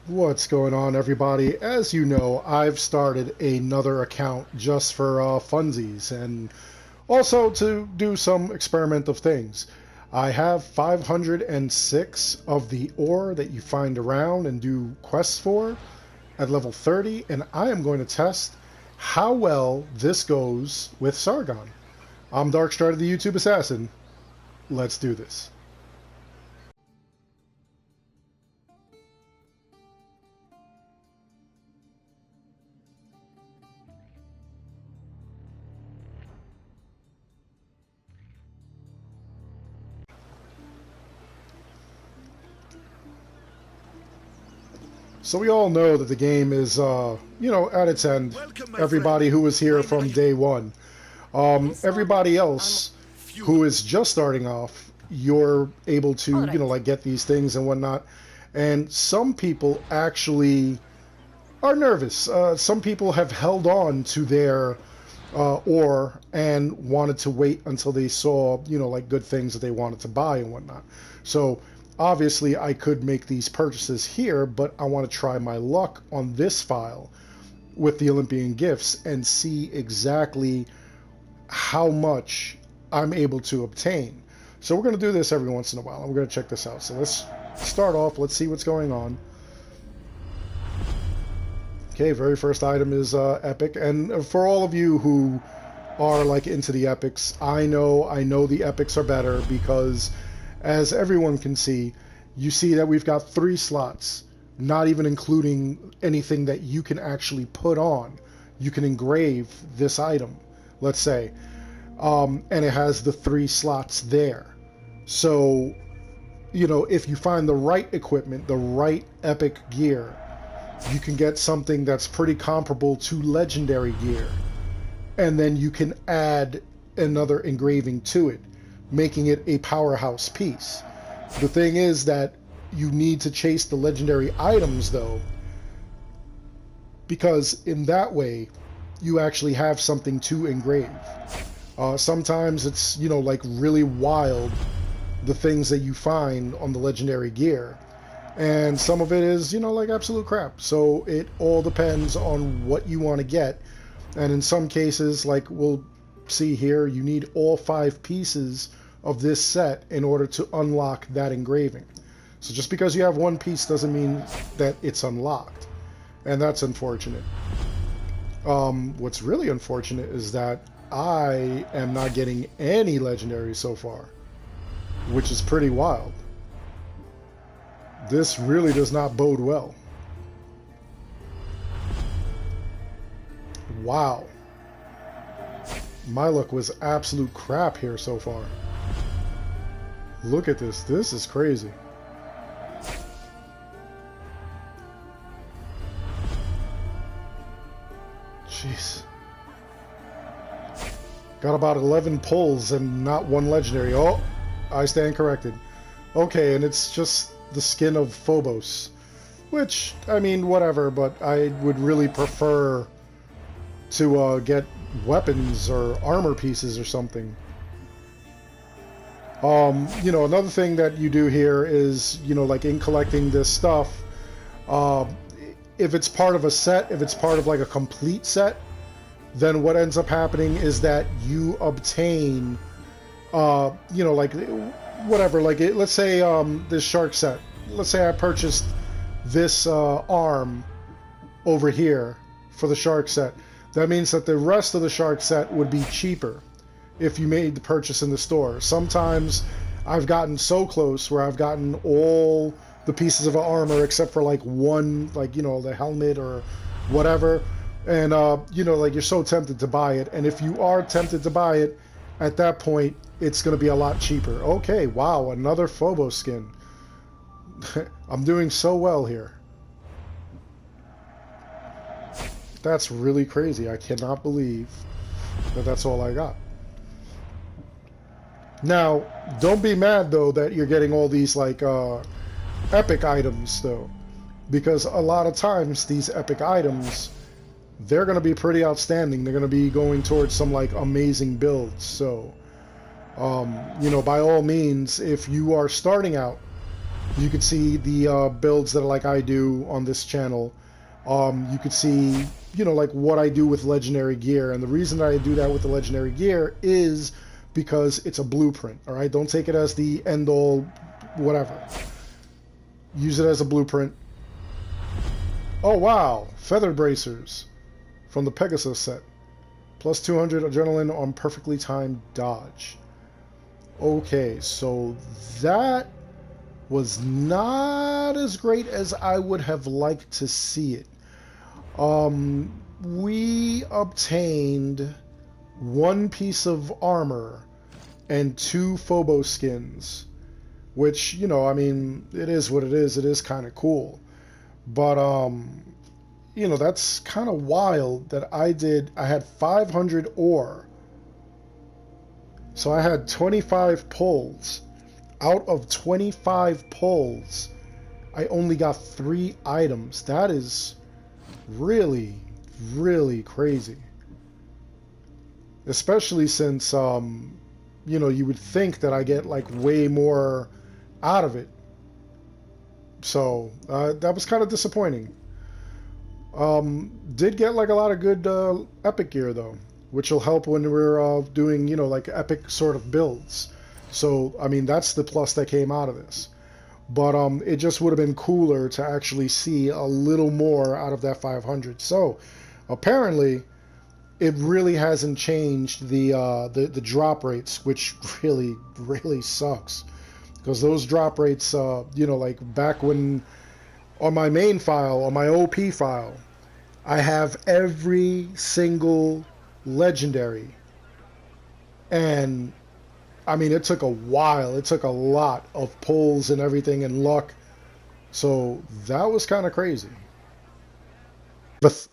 What's going on, everybody? As you know, I've started another account just for funsies and also to do some experimental things. I have 506 of the ore that you find around and do quests for at level 30, and I am going to test how well this goes with Sargon. I'm Darkstrider, the YouTube Assassin. Let's do this. So we all know that the game is, at its end. Welcome, my Everybody friend. who was here My from name- day one. Everybody else who is just starting off, you're able to, like get these things and whatnot. And some people actually are nervous. Some people have held on to their ore and wanted to wait until they saw, like good things that they wanted to buy and whatnot. So obviously I could make these purchases here, but I want to try my luck on this file with the Olympian gifts and see exactly how much I'm able to obtain. So we're going to do this every once in a while, and we're going to check this out. So let's start off. Let's see what's going on. Okay, very first item is epic, and for all of you who are like into the epics, I know the epics are better because, as everyone can see, you see that we've got 3 slots, not even including anything that you can actually put on. You can engrave this item, let's say, and it has the 3 slots there. So, if you find the right equipment, the right epic gear, you can get something that's pretty comparable to legendary gear, and then you can add another engraving to it, making it a powerhouse piece. The thing is that you need to chase the legendary items, though, because in that way you actually have something to engrave. Sometimes it's, like really wild, the things that you find on the legendary gear, and some of it is, like absolute crap. So it all depends on what you want to get. And in some cases, like we'll see here, you need all 5 pieces of this set in order to unlock that engraving. So just because you have 1 piece doesn't mean that it's unlocked, and that's unfortunate. What's really unfortunate is that I am not getting any legendaries so far, which is pretty wild. This really does not bode well. Wow. My luck was absolute crap here so far. Look at this. This is crazy. Jeez. Got about 11 pulls and not 1 legendary. Oh, I stand corrected. Okay, and it's just the skin of Phobos, which, I mean, whatever, but I would really prefer to get weapons or armor pieces or something. Another thing that you do here is, like in collecting this stuff, if it's part of a set, if it's part of like a complete set, then what ends up happening is that you obtain, like whatever, like let's say this shark set. Let's say I purchased this arm over here for the shark set. That means that the rest of the shark set would be cheaper if you made the purchase in the store. Sometimes I've gotten so close where I've gotten all the pieces of armor except for like 1, like, the helmet or whatever. And, like you're so tempted to buy it. And if you are tempted to buy it, at that point, it's going to be a lot cheaper. Okay, wow, another Phobos skin. I'm doing so well here. That's really crazy. I cannot believe that that's all I got. Now, don't be mad, though, that you're getting all these, like, epic items, though. Because a lot of times, these epic items, they're going to be pretty outstanding. They're going to be going towards some, like, amazing builds. So, by all means, if you are starting out You could see the builds that like I do on this channel. You could see, you know, like what I do with legendary gear. And the reason that I do that with the legendary gear is because it's a blueprint, all right? Don't take it as the end all, whatever. Use it as a blueprint. Oh, wow. Feather bracers from the Pegasus set. Plus 200 adrenaline on perfectly timed dodge. Okay, so that was not as great as I would have liked to see it. We obtained one piece of armor and 2 Phobos skins, which, you know, I mean, it is what it is. It is kind of cool. But, you know, that's kind of wild that I had 500 ore. So I had 25 pulls. Out of 25 pulls, I only got 3 items. That is really, really crazy. Especially since, you know, you would think that I get like way more out of it. So that was kind of disappointing. Did get like a lot of good epic gear though, which will help when we're doing, you know, like epic sort of builds. So, I mean, that's the plus that came out of this. But it just would have been cooler to actually see a little more out of that 500. So, apparently, it really hasn't changed the drop rates, which really, really sucks. Because those drop rates, you know, like back when, on my main file, on my OP file, I have every single legendary. And I mean, it took a while. It took a lot of pulls and everything and luck. So that was kind of crazy. But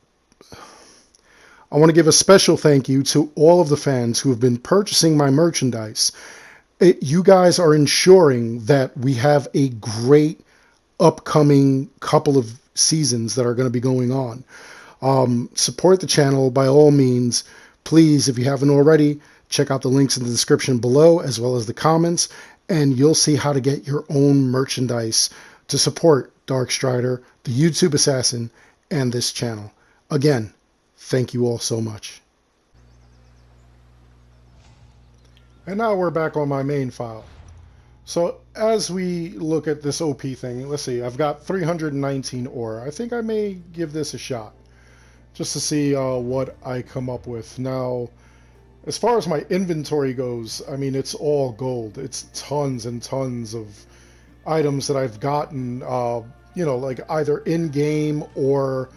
I want to give a special thank you to all of the fans who have been purchasing my merchandise. You guys are ensuring that we have a great upcoming couple of seasons that are going to be going on. Support the channel by all means. Please, if you haven't already, check out the links in the description below as well as the comments, and you'll see how to get your own merchandise to support Darkstrider, the YouTube Assassin, and this channel. Again, thank you all so much. And now we're back on my main file. So as we look at this OP thing, let's see, I've got 319 ore. I think I may give this a shot just to see what I come up with. Now, as far as my inventory goes, I mean, it's all gold. It's tons and tons of items that I've gotten, you know, like either in-game or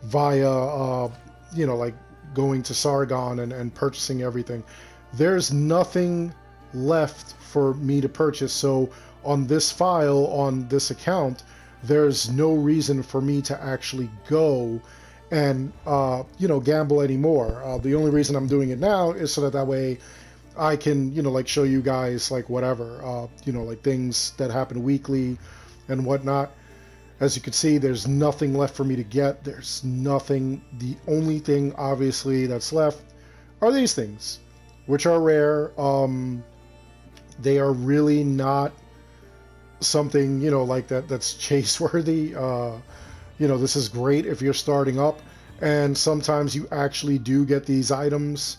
via, you know, like going to Sargon and purchasing everything. There's nothing left for me to purchase. So on this file, on this account, there's no reason for me to actually go and you know, gamble anymore. The only reason I'm doing it now is so that way I can, you know, like show you guys like whatever, you know, like things that happen weekly and whatnot. As you can see, there's nothing left for me to get. There's nothing. The only thing obviously that's left are these things, which are rare. They are really not something, you know, like that's chase worthy. You know, this is great if you're starting up, and sometimes you actually do get these items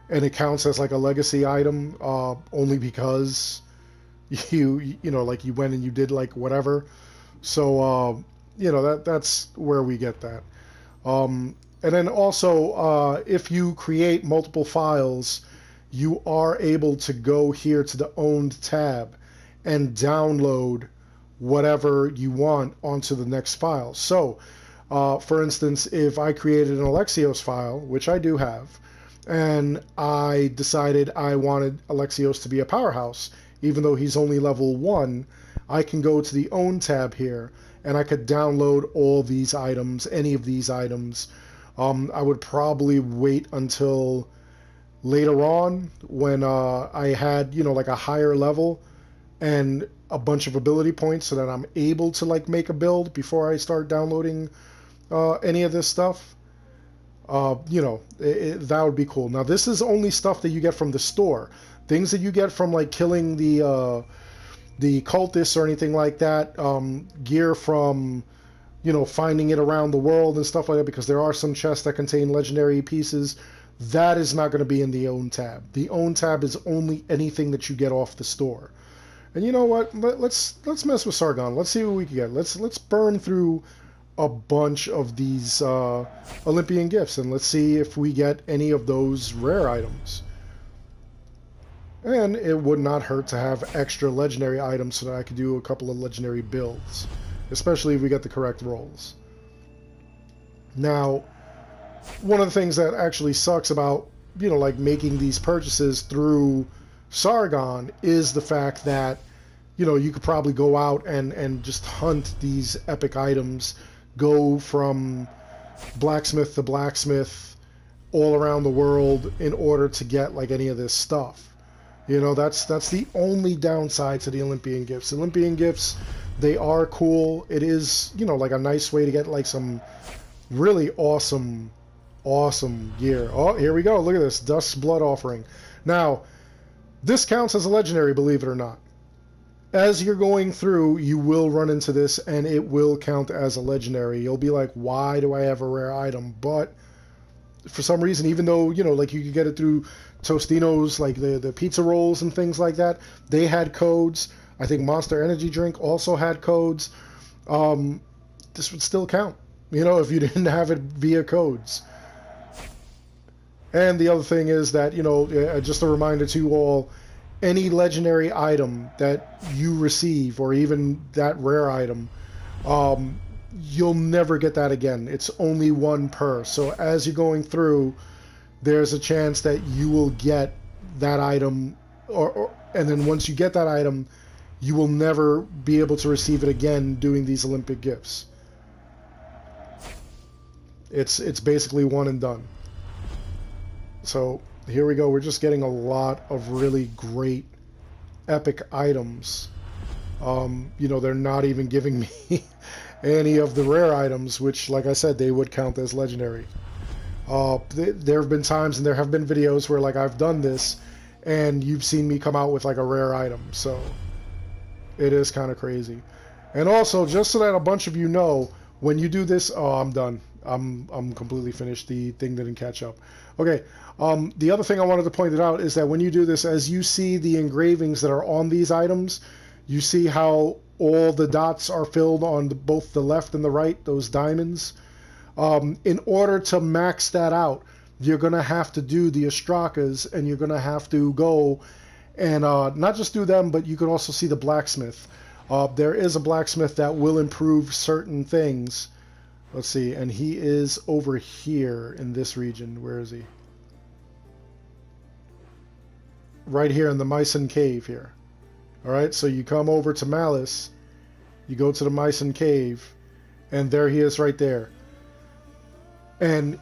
and it counts as like a legacy item, only because you know, like you went and you did like whatever. So you know, that's where we get that. And then also, if you create multiple files, you are able to go here to the owned tab and download whatever you want onto the next file. So, for instance, if I created an Alexios file, which I do have, and I decided I wanted Alexios to be a powerhouse, even though he's only level 1, I can go to the Own tab here, and I could download all these items, any of these items. I would probably wait until later on when I had, you know, like a higher level and a bunch of ability points so that I'm able to like make a build before I start downloading any of this stuff. You know, that would be cool. Now, this is only stuff that you get from the store. Things that you get from like killing the the cultists or anything like that. Gear from, you know, finding it around the world and stuff like that, because there are some chests that contain legendary pieces. That is not going to be in the Own tab. The Own tab is only anything that you get off the store. And you know what? Let's mess with Sargon. Let's see what we can get. Let's burn through a bunch of these Olympian gifts, and let's see if we get any of those rare items. And it would not hurt to have extra legendary items so that I could do a couple of legendary builds, especially if we get the correct rolls. Now, one of the things that actually sucks about, you know, like making these purchases through Sargon is the fact that, you know, you could probably go out and just hunt these epic items, go from blacksmith to blacksmith all around the world in order to get like any of this stuff. You know, that's the only downside to the Olympian gifts. Olympian gifts, they are cool. It is, you know, like a nice way to get like some really awesome gear. Oh, here we go. Look at this. Dust's Blood Offering. Now, this counts as a legendary, believe it or not. As you're going through, you will run into this, and it will count as a legendary. You'll be like, why do I have a rare item? But for some reason, even though, you know, like you could get it through Tostino's, like the pizza rolls and things like that, they had codes. I think Monster Energy Drink also had codes. This would still count, you know, if you didn't have it via codes. And the other thing is that, you know, just a reminder to you all, any legendary item that you receive, or even that rare item, you'll never get that again. It's only one per. So as you're going through, there's a chance that you will get that item, and then once you get that item, you will never be able to receive it again doing these Olympic gifts. It's basically one and done. So here we go. We're just getting a lot of really great epic items. You know, they're not even giving me any of the rare items, which, like I said, they would count as legendary. There have been times and there have been videos where, like, I've done this and you've seen me come out with like a rare item. So it is kind of crazy. And also, just so that a bunch of you know, when you do this, oh, I'm done. I'm completely finished. The thing didn't catch up. Okay. The other thing I wanted to point it out is that when you do this, as you see the engravings that are on these items, you see how all the dots are filled on both the left and the right, those diamonds. In order to max that out, you're going to have to do the Ostrakas, and you're going to have to go and not just do them, but you can also see the blacksmith. There is a blacksmith that will improve certain things. Let's see, and he is over here in this region. Where is he? Right here in the Mycen Cave here. Alright, so you come over to Malice, you go to the Mycen Cave, and there he is right there. And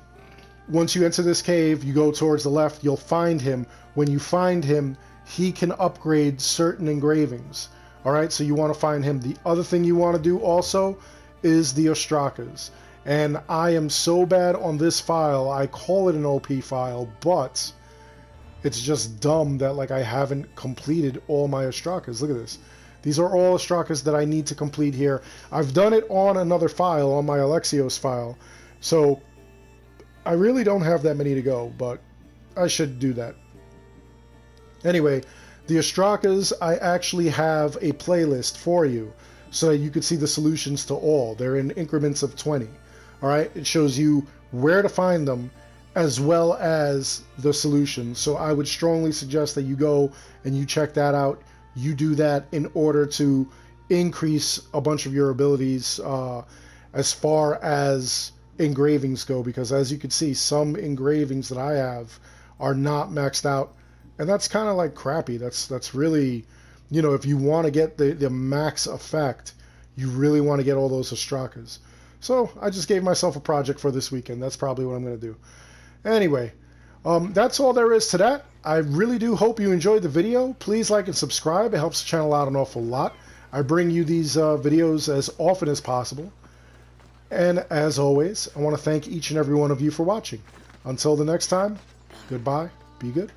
once you enter this cave, you go towards the left, you'll find him. When you find him, he can upgrade certain engravings. Alright, so you want to find him. The other thing you want to do also is the Ostrakas. And I am so bad on this file, I call it an OP file, but it's just dumb that, like, I haven't completed all my Ostrakas. Look at this. These are all Ostrakas that I need to complete here. I've done it on another file, on my Alexios file. So I really don't have that many to go, but I should do that. Anyway, the Ostrakas, I actually have a playlist for you so that you can see the solutions to all. They're in increments of 20. All right? It shows you where to find them, as well as the solution. So I would strongly suggest that you go and you check that out. You do that in order to increase a bunch of your abilities as far as engravings go, because as you can see, some engravings that I have are not maxed out, and that's kind of like crappy. That's really, you know, if you want to get the max effect, you really want to get all those Ostrakas. So I just gave myself a project for this weekend. That's probably what I'm going to do. Anyway, that's all there is to that. I really do hope you enjoyed the video. Please like and subscribe. It helps the channel out an awful lot. I bring you these videos as often as possible. And as always, I want to thank each and every one of you for watching. Until the next time, goodbye, be good.